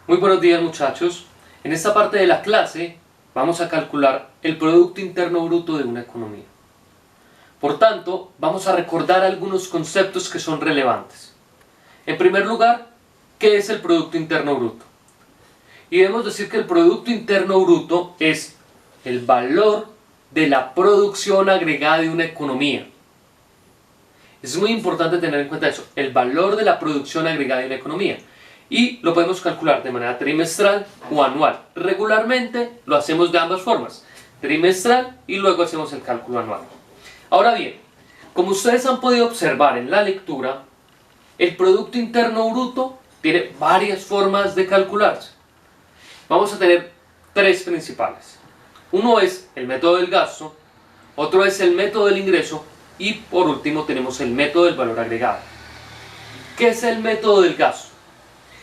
Muy buenos días, muchachos. En esta parte de la clase vamos a calcular el Producto Interno Bruto de una economía. Por tanto, vamos a recordar algunos conceptos que son relevantes. En primer lugar, ¿qué es el Producto Interno Bruto? Y debemos decir que el Producto Interno Bruto es el valor de la producción agregada de una economía. Es muy importante tener en cuenta eso, el valor de la producción agregada de una economía. Y lo podemos calcular de manera trimestral o anual. Regularmente lo hacemos de ambas formas, trimestral y luego hacemos el cálculo anual. Ahora bien, como ustedes han podido observar en la lectura, el Producto Interno Bruto tiene varias formas de calcularse. Vamos a tener tres principales. Uno es el método del gasto, otro es el método del ingreso y por último tenemos el método del valor agregado. ¿Qué es el método del gasto?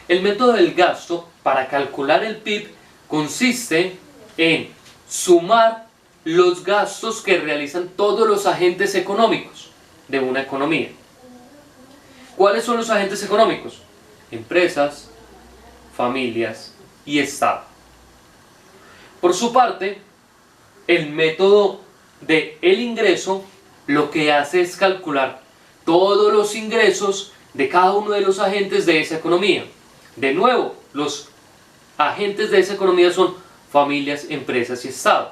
El método del gasto para calcular el PIB consiste en sumar los gastos que realizan todos los agentes económicos de una economía. ¿Cuáles son los agentes económicos? Empresas, familias y Estado. Por su parte, el método del ingreso lo que hace es calcular todos los ingresos de cada uno de los agentes de esa economía. De nuevo, los agentes de esa economía son familias, empresas y Estado.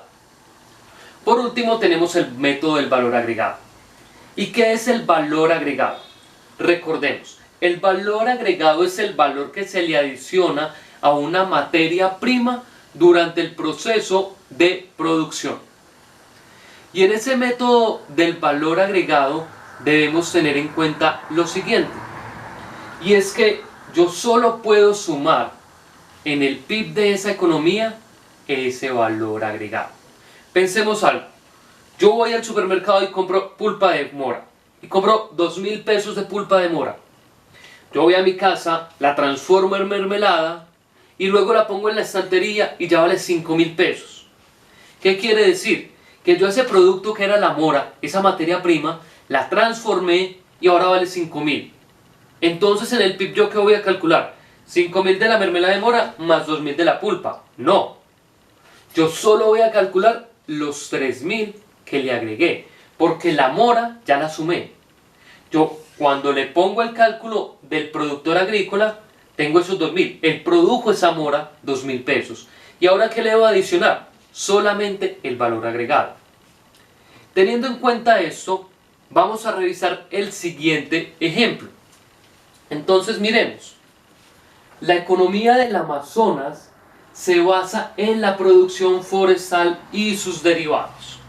Por último, tenemos el método del valor agregado. ¿Y qué es el valor agregado? Recordemos, el valor agregado es el valor que se le adiciona a una materia prima durante el proceso de producción. Y en ese método del valor agregado debemos tener en cuenta lo siguiente, y es que yo solo puedo sumar en el PIB de esa economía ese valor agregado. Pensemos algo, yo voy al supermercado y compro pulpa de mora, y compro 2.000 pesos de pulpa de mora. Yo voy a mi casa, la transformo en mermelada, y luego la pongo en la estantería y ya vale 5.000 pesos. ¿Qué quiere decir? Que yo ese producto que era la mora, esa materia prima, la transformé y ahora vale 5.000. Entonces en el PIB yo ¿qué voy a calcular? 5.000 de la mermelada de mora más 2.000 de la pulpa. No. Yo solo voy a calcular los 3.000 que le agregué, porque la mora ya la sumé. Yo cuando le pongo el cálculo del productor agrícola, tengo esos 2.000. Él produjo esa mora 2.000 pesos. ¿Y ahora qué le debo adicionar? Solamente el valor agregado. Teniendo en cuenta esto, vamos a revisar el siguiente ejemplo. Entonces miremos, la economía del Amazonas se basa en la producción forestal y sus derivados.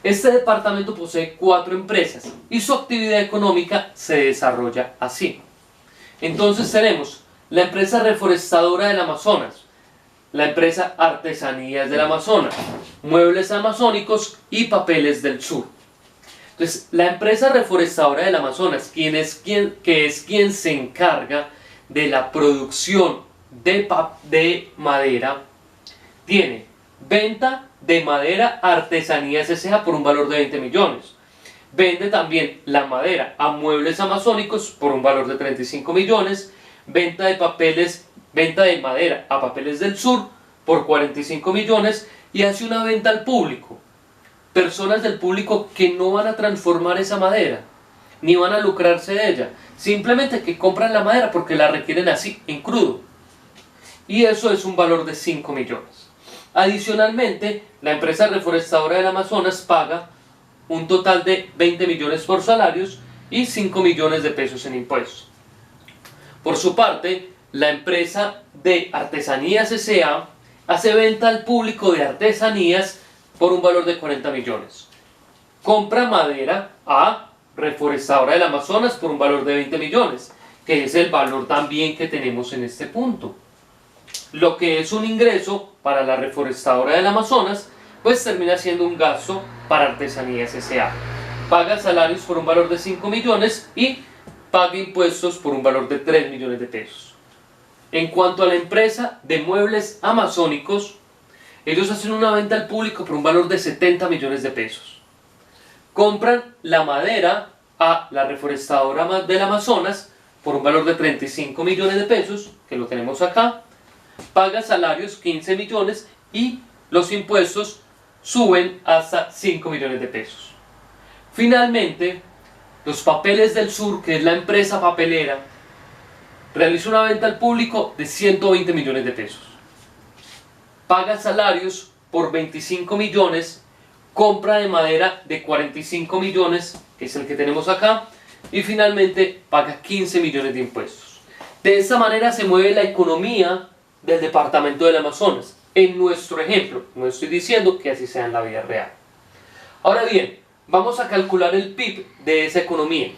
Este departamento posee 4 empresas y su actividad económica se desarrolla así. Entonces tenemos la empresa reforestadora del Amazonas, la empresa Artesanías del Amazonas, Muebles Amazónicos y Papeles del Sur. Entonces, la empresa reforestadora del Amazonas, que es quien se encarga de la producción de madera, tiene venta de madera a Artesanías S.A. por un valor de 20 millones. Vende también la madera a Muebles Amazónicos por un valor de 35 millones. Venta de madera a Papeles del Sur por 45 millones y hace una venta al público. Personas del público que no van a transformar esa madera, ni van a lucrarse de ella, simplemente que compran la madera porque la requieren así, en crudo. Y eso es un valor de 5 millones. Adicionalmente, la empresa reforestadora del Amazonas paga un total de 20 millones por salarios y 5 millones de pesos en impuestos. Por su parte, la empresa de Artesanías S.A. hace venta al público de artesanías por un valor de 40 millones. Compra madera a Reforestadora del Amazonas por un valor de 20 millones, que es el valor también que tenemos en este punto. Lo que es un ingreso para la Reforestadora del Amazonas, pues termina siendo un gasto para Artesanías S.A. Paga salarios por un valor de 5 millones y paga impuestos por un valor de 3 millones de pesos. En cuanto a la empresa de Muebles Amazónicos, ellos hacen una venta al público por un valor de 70 millones de pesos. Compran la madera a la Reforestadora del Amazonas por un valor de 35 millones de pesos, que lo tenemos acá, paga salarios 15 millones y los impuestos suben hasta 5 millones de pesos. Finalmente, Los Papeles del Sur, que es la empresa papelera, realiza una venta al público de 120 millones de pesos. Paga salarios por 25 millones, compra de madera de 45 millones, que es el que tenemos acá, y finalmente paga 15 millones de impuestos. De esta manera se mueve la economía del departamento del Amazonas. En nuestro ejemplo, no estoy diciendo que así sea en la vida real. Ahora bien, vamos a calcular el PIB de esa economía.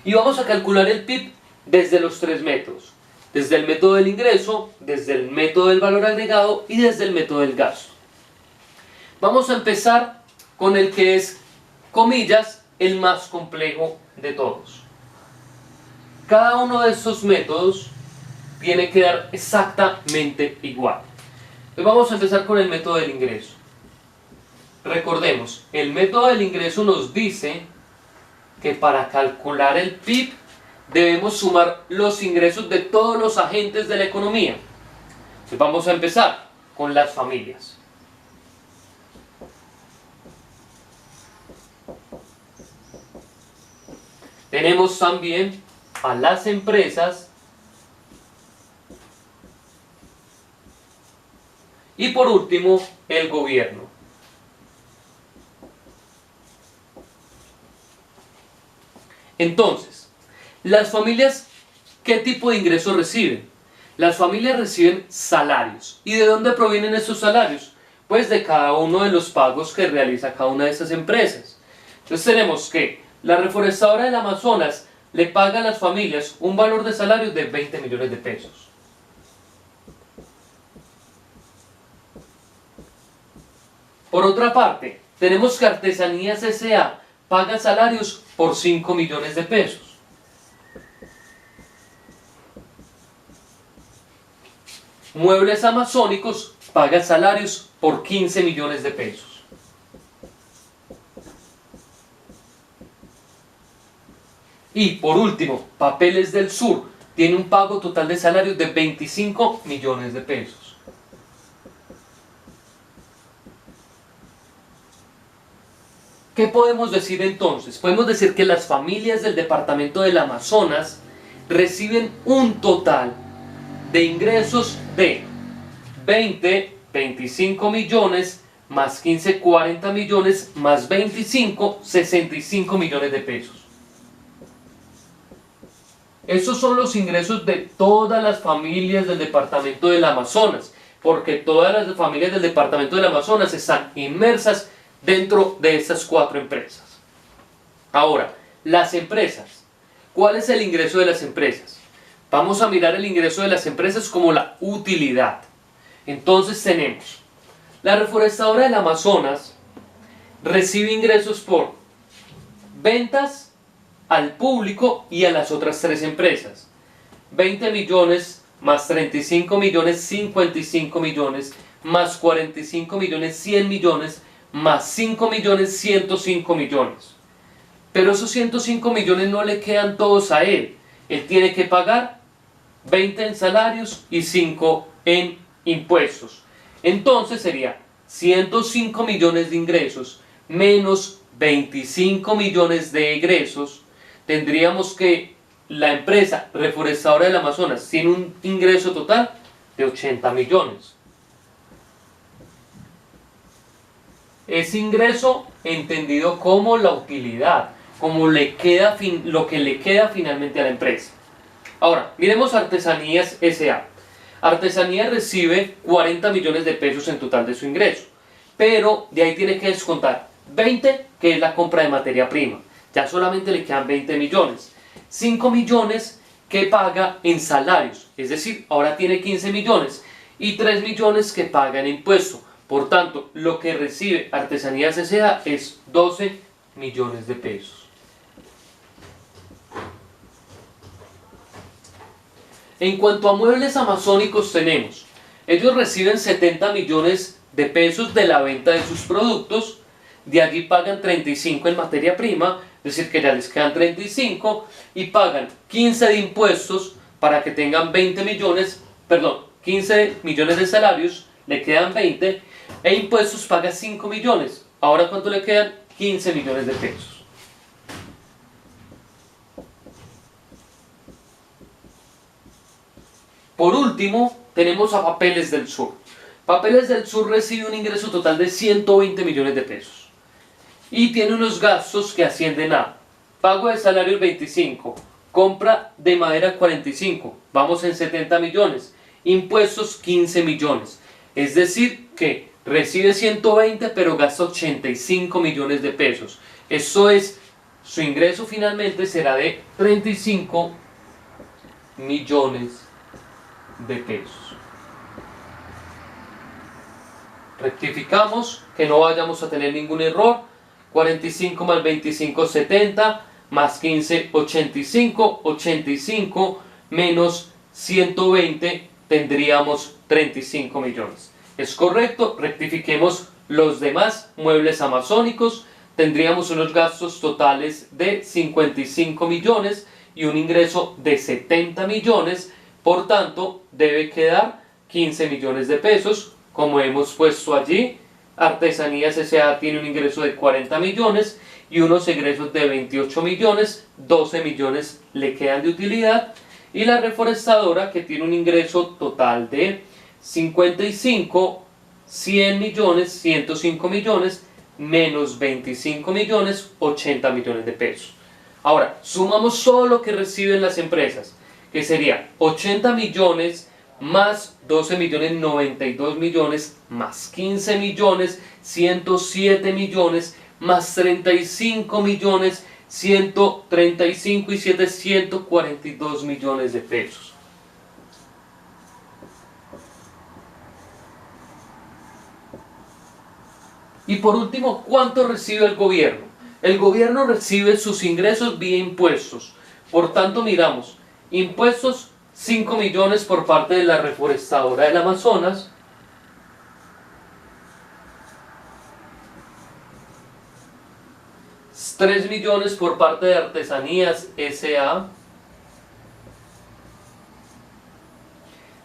Y vamos a calcular el PIB desde los tres métodos. Desde el método del ingreso, desde el método del valor agregado y desde el método del gasto. Vamos a empezar con el que es, comillas, el más complejo de todos. Cada uno de estos métodos tiene que dar exactamente igual. Entonces vamos a empezar con el método del ingreso. Recordemos, el método del ingreso nos dice que para calcular el PIB debemos sumar los ingresos de todos los agentes de la economía. Entonces vamos a empezar con las familias. Tenemos también a las empresas y por último el gobierno. Entonces, las familias, ¿qué tipo de ingresos reciben? Las familias reciben salarios. ¿Y de dónde provienen esos salarios? Pues de cada uno de los pagos que realiza cada una de esas empresas. Entonces tenemos que la Reforestadora del Amazonas le paga a las familias un valor de salario de 20 millones de pesos. Por otra parte, tenemos que Artesanías S.A. paga salarios por 5 millones de pesos. Muebles Amazónicos paga salarios por 15 millones de pesos. Y por último, Papeles del Sur tiene un pago total de salarios de 25 millones de pesos. ¿Qué podemos decir entonces? Podemos decir que las familias del departamento del Amazonas reciben un total de ingresos de 25 millones, más 15, 40 millones, más 25, 65 millones de pesos. Esos son los ingresos de todas las familias del departamento del Amazonas, porque todas las familias del departamento del Amazonas están inmersas dentro de estas 4 empresas. Ahora, las empresas. ¿Cuál es el ingreso de las empresas? Vamos a mirar el ingreso de las empresas como la utilidad. Entonces tenemos, la Reforestadora del Amazonas recibe ingresos por ventas al público y a las otras 3 empresas. 20 millones más 35 millones, 55 millones, más 45 millones, 100 millones, más 5 millones, 105 millones. Pero esos 105 millones no le quedan todos a él. Él tiene que pagar 20 en salarios y 5 en impuestos. Entonces sería 105 millones de ingresos menos 25 millones de egresos. Tendríamos que la empresa Reforestadora del Amazonas tiene un ingreso total de 80 millones. Ese ingreso entendido como la utilidad, como lo que le queda finalmente a la empresa. Ahora, miremos Artesanías S.A. Artesanías recibe 40 millones de pesos en total de su ingreso, pero de ahí tiene que descontar 20, que es la compra de materia prima. Ya solamente le quedan 20 millones. 5 millones que paga en salarios, es decir, ahora tiene 15 millones. Y 3 millones que paga en impuesto. Por tanto, lo que recibe Artesanías S.A. es 12 millones de pesos. En cuanto a Muebles Amazónicos tenemos, ellos reciben 70 millones de pesos de la venta de sus productos. De allí pagan 35 en materia prima, es decir que ya les quedan 35 y pagan 15 de impuestos para que tengan 20 millones, perdón, 15 millones de salarios, le quedan 20 e impuestos paga 5 millones. Ahora ¿cuánto le quedan? 15 millones de pesos. Por último, tenemos a Papeles del Sur. Papeles del Sur recibe un ingreso total de 120 millones de pesos. Y tiene unos gastos que ascienden a pago de salarios 25, compra de madera 45, vamos en 70 millones, impuestos 15 millones. Es decir que recibe 120 pero gasta 85 millones de pesos. Eso es, su ingreso finalmente será de 35 millones de pesos. Rectificamos que no vayamos a tener ningún error. 45 más 25, 70, más 15, 85, 85 menos 120 tendríamos 35 millones. Es correcto, rectifiquemos los demás muebles amazónicos. Tendríamos unos gastos totales de 55 millones y un ingreso de 70 millones. Por tanto, debe quedar 15 millones de pesos, como hemos puesto allí. Artesanías S.A. tiene un ingreso de 40 millones y unos egresos de 28 millones, 12 millones le quedan de utilidad. Y la reforestadora, que tiene un ingreso total de 55, 100 millones, 105 millones, menos 25 millones, 80 millones de pesos. Ahora, sumamos todo lo que reciben las empresas, que sería 80 millones más 12 millones, 92 millones, más 15 millones, 107 millones, más 35 millones, 135 y 7, 142 millones de pesos. Y por último, ¿cuánto recibe el gobierno? El gobierno recibe sus ingresos vía impuestos. Por tanto, miramos, impuestos 5 millones por parte de la reforestadora del Amazonas, $3 millones por parte de Artesanías S.A.,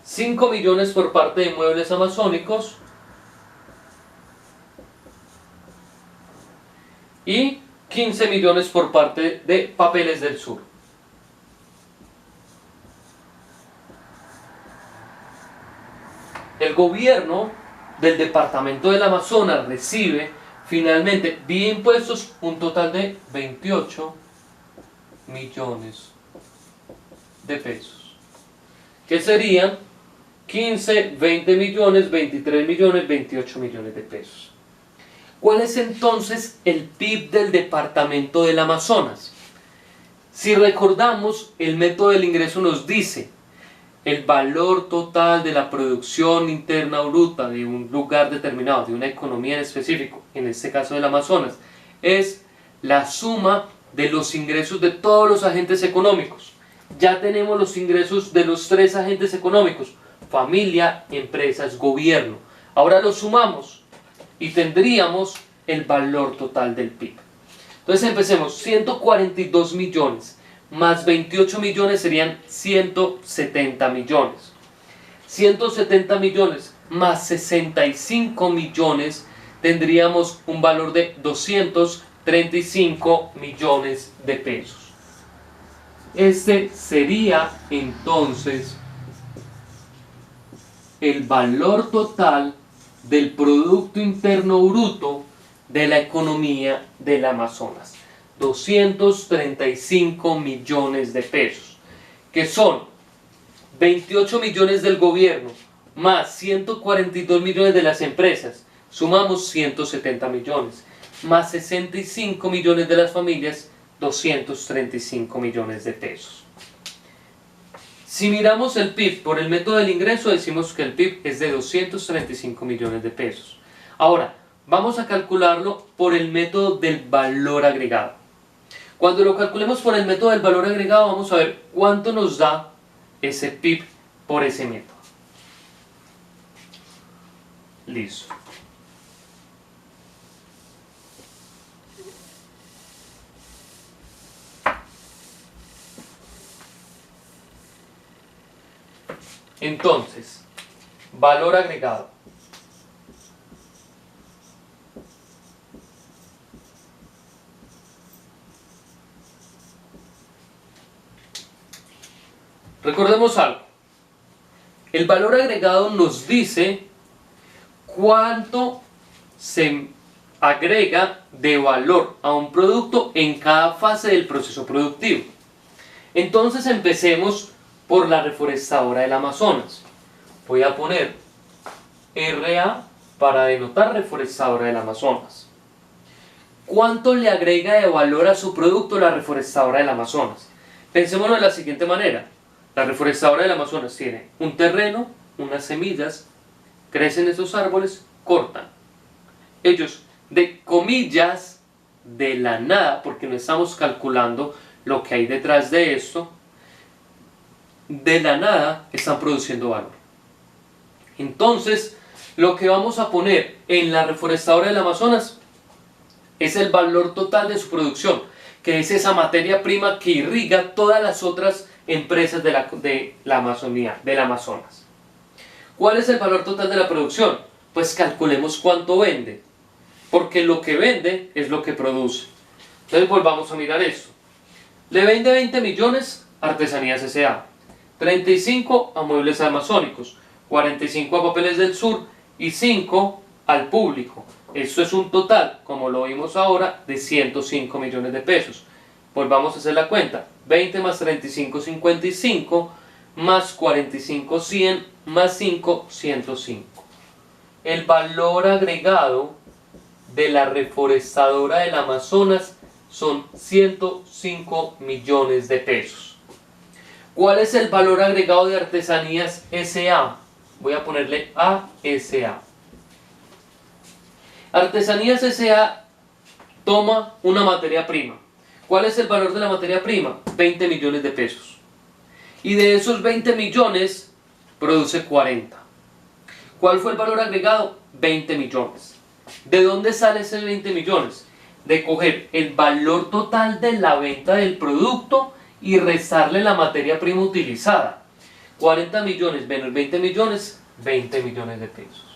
5 millones por parte de Muebles Amazónicos y 15 millones por parte de Papeles del Sur. El gobierno del departamento del Amazonas recibe finalmente vía impuestos un total de 28 millones de pesos, que serían 15, 20 millones, 23 millones, 28 millones de pesos. ¿Cuál es entonces el PIB del departamento del Amazonas? Si recordamos, el método del ingreso nos dice el valor total de la producción interna bruta de un lugar determinado, de una economía en específico, en este caso del Amazonas, es la suma de los ingresos de todos los agentes económicos. Ya tenemos los ingresos de los 3 agentes económicos: familia, empresas, gobierno. Ahora los sumamos y tendríamos el valor total del PIB. Entonces empecemos, 142 millones más 28 millones serían 170 millones. 170 millones más 65 millones tendríamos un valor de 235 millones de pesos. Este sería entonces el valor total del Producto Interno Bruto de la economía del Amazonas. 235 millones de pesos, que son 28 millones del gobierno más 142 millones de las empresas, sumamos 170 millones, más 65 millones de las familias, 235 millones de pesos. Si miramos el PIB por el método del ingreso, decimos que el PIB es de 235 millones de pesos. Ahora, vamos a calcularlo por el método del valor agregado. Cuando lo calculemos por el método del valor agregado, vamos a ver cuánto nos da ese PIB por ese método. Listo. Entonces, valor agregado. Recordemos algo. El valor agregado nos dice cuánto se agrega de valor a un producto en cada fase del proceso productivo. Entonces empecemos por la reforestadora del Amazonas. Voy a poner RA para denotar reforestadora del Amazonas. ¿Cuánto le agrega de valor a su producto la reforestadora del Amazonas? Pensémoslo de la siguiente manera. La reforestadora del Amazonas tiene un terreno, unas semillas, crecen esos árboles, cortan. Ellos, de comillas, de la nada, porque no estamos calculando lo que hay detrás de esto, de la nada están produciendo valor. Entonces, lo que vamos a poner en la reforestadora del Amazonas es el valor total de su producción, que es esa materia prima que irriga todas las otras empresas de la Amazonía, del Amazonas. ¿Cuál es el valor total de la producción? Pues calculemos cuánto vende, porque lo que vende es lo que produce. Entonces volvamos a mirar esto. Le vende 20 millones a Artesanías S.A., 35 a Muebles Amazónicos, 45 a Papeles del Sur y 5 al público. Esto es un total, como lo vimos ahora, de 105 millones de pesos. Volvamos a hacer la cuenta. 20 más 35, 55, más 45, 100, más 5, 105. El valor agregado de la reforestadora del Amazonas son 105 millones de pesos. ¿Cuál es el valor agregado de Artesanías S.A.? Voy a ponerle ASA. Artesanías S.A. toma una materia prima. ¿Cuál es el valor de la materia prima? 20 millones de pesos. Y de esos 20 millones produce 40. ¿Cuál fue el valor agregado? 20 millones. ¿De dónde sale ese 20 millones? De coger el valor total de la venta del producto y restarle la materia prima utilizada. 40 millones menos 20 millones, 20 millones de pesos.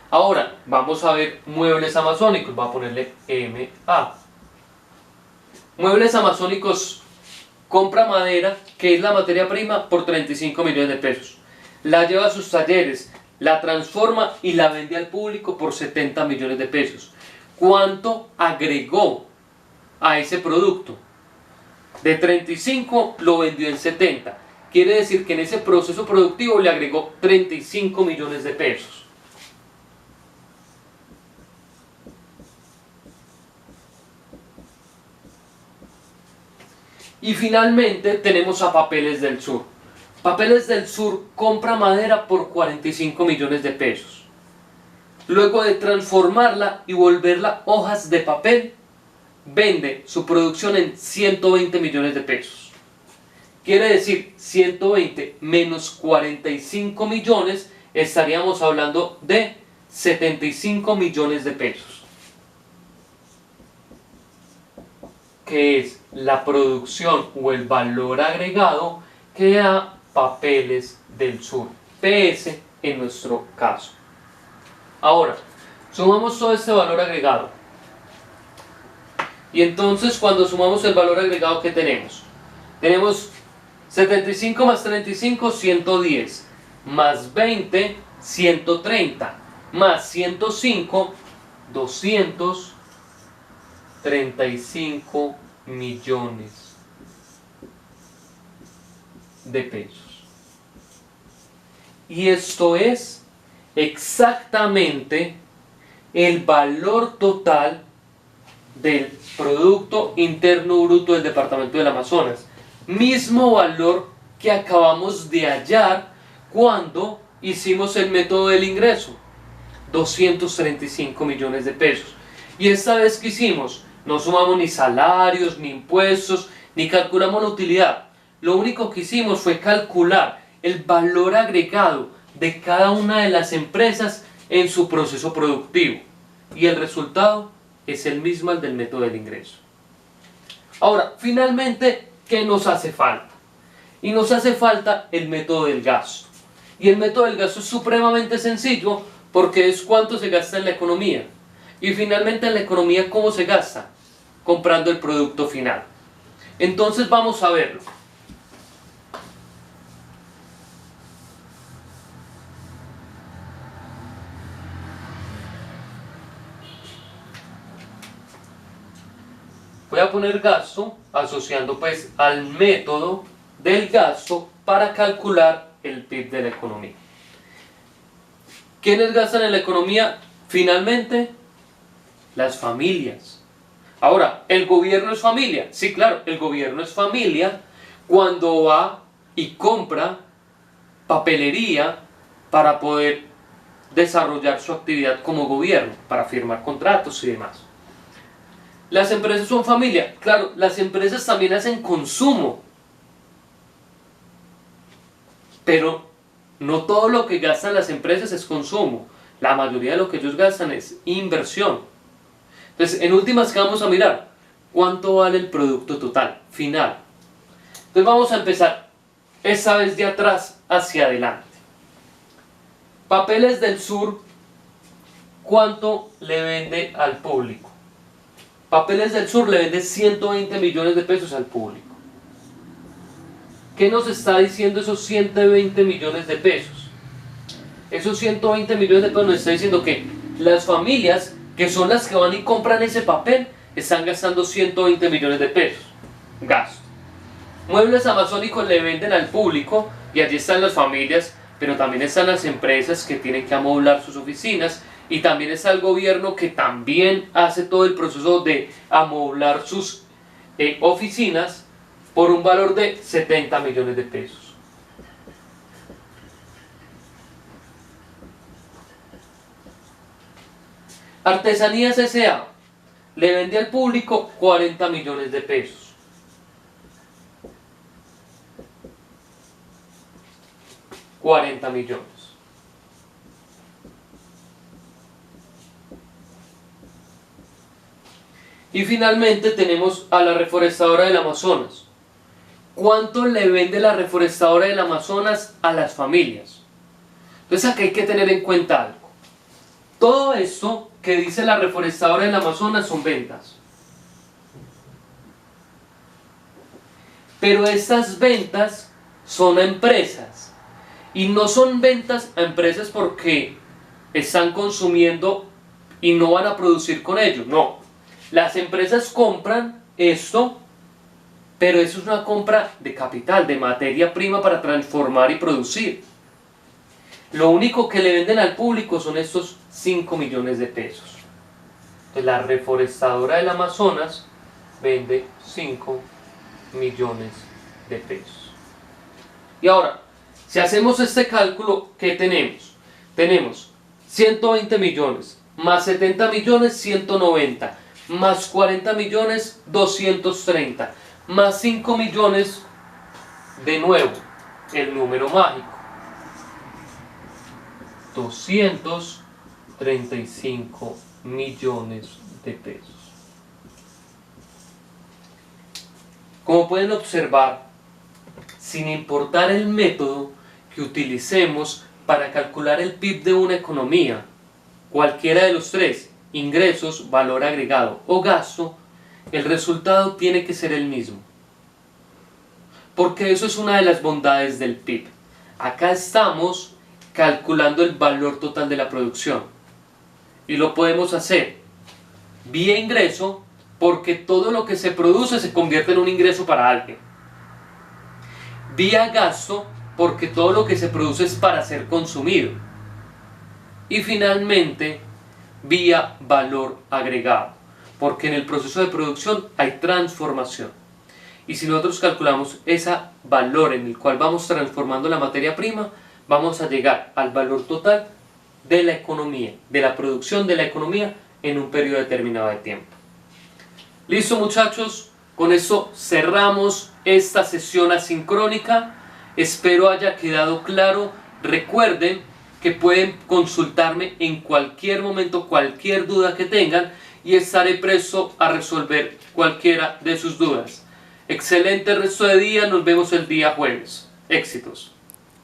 Ahora, vamos a ver Muebles Amazónicos. Voy a ponerle MA. Muebles Amazónicos compra madera, que es la materia prima, por 35 millones de pesos. La lleva a sus talleres, la transforma y la vende al público por 70 millones de pesos. ¿Cuánto agregó a ese producto? De 35 lo vendió en 70. Quiere decir que en ese proceso productivo le agregó 35 millones de pesos. Y finalmente tenemos a Papeles del Sur. Papeles del Sur compra madera por 45 millones de pesos. Luego de transformarla y volverla hojas de papel, vende su producción en 120 millones de pesos. Quiere decir 120 menos 45 millones, estaríamos hablando de 75 millones de pesos. Que es la producción o el valor agregado que da Papeles del Sur, PS en nuestro caso. Ahora, sumamos todo este valor agregado. Y entonces cuando sumamos el valor agregado que tenemos, 75 más 35, 110, más 20, 130, más 105, 235 millones de pesos. Y esto es exactamente el valor total del Producto Interno Bruto del Departamento del Amazonas. Mismo valor que acabamos de hallar cuando hicimos el método del ingreso. 235 millones de pesos. Y esta vez que hicimos, no sumamos ni salarios, ni impuestos, ni calculamos la utilidad. Lo único que hicimos fue calcular el valor agregado de cada una de las empresas en su proceso productivo. Y el resultado es el mismo al del método del ingreso. Ahora, finalmente, ¿qué nos hace falta? Y nos hace falta el método del gasto. Y el método del gasto es supremamente sencillo porque es cuánto se gasta en la economía. Y finalmente en la economía, ¿cómo se gasta? Comprando el producto final. Entonces vamos a verlo. Voy a poner gasto asociando pues al método del gasto para calcular el PIB de la economía. ¿Quiénes gastan en la economía? Finalmente, las familias. Ahora, ¿el gobierno es familia? Sí, claro, el gobierno es familia cuando va y compra papelería para poder desarrollar su actividad como gobierno, para firmar contratos y demás. ¿Las empresas son familia? Claro, las empresas también hacen consumo, pero no todo lo que gastan las empresas es consumo. La mayoría de lo que ellos gastan es inversión. Entonces, en últimas, ¿qué vamos a mirar? ¿Cuánto vale el producto total, final? Entonces vamos a empezar, esta vez de atrás hacia adelante. Papeles del Sur, ¿cuánto le vende al público? Papeles del Sur le vende 120 millones de pesos al público. ¿Qué nos está diciendo esos 120 millones de pesos? Esos 120 millones de pesos nos está diciendo que las familias, que son las que van y compran ese papel, están gastando 120 millones de pesos. Gasto. Muebles amazónicos le venden al público y allí están las familias, pero también están las empresas que tienen que amoblar sus oficinas y también está el gobierno que también hace todo el proceso de amoblar sus oficinas por un valor de 70 millones de pesos. Artesanías S.A. le vende al público 40 millones de pesos. $40 millones. Y finalmente tenemos a la reforestadora del Amazonas. ¿Cuánto le vende la reforestadora del Amazonas a las familias? Entonces acá hay que tener en cuenta algo. Todo esto que dice la reforestadora del Amazonas son ventas. Pero estas ventas son a empresas. Y no son ventas a empresas porque están consumiendo y no van a producir con ello. No. Las empresas compran esto, pero eso es una compra de capital, de materia prima para transformar y producir. Lo único que le venden al público son estos 5 millones de pesos. Entonces, la reforestadora del Amazonas vende 5 millones de pesos. Y ahora, si hacemos este cálculo, ¿qué tenemos? Tenemos 120 millones, más 70 millones, 190, más 40 millones, 230, más 5 millones, de nuevo, el número mágico, 235 millones de pesos. Como pueden observar, sin importar el método que utilicemos para calcular el PIB de una economía, cualquiera de los tres, ingresos, valor agregado o gasto, el resultado tiene que ser el mismo. Porque eso es una de las bondades del PIB. Acá estamos calculando el valor total de la producción. Y lo podemos hacer vía ingreso, porque todo lo que se produce se convierte en un ingreso para alguien. Vía gasto, porque todo lo que se produce es para ser consumido. Y finalmente, vía valor agregado, porque en el proceso de producción hay transformación. Y si nosotros calculamos ese valor en el cual vamos transformando la materia prima, vamos a llegar al valor total de la economía, de la producción de la economía en un periodo determinado de tiempo. Listo, muchachos, con esto cerramos esta sesión asincrónica. Espero haya quedado claro. Recuerden que pueden consultarme en cualquier momento, cualquier duda que tengan, y estaré presto a resolver cualquiera de sus dudas. Excelente resto de día, nos vemos el día jueves. Éxitos.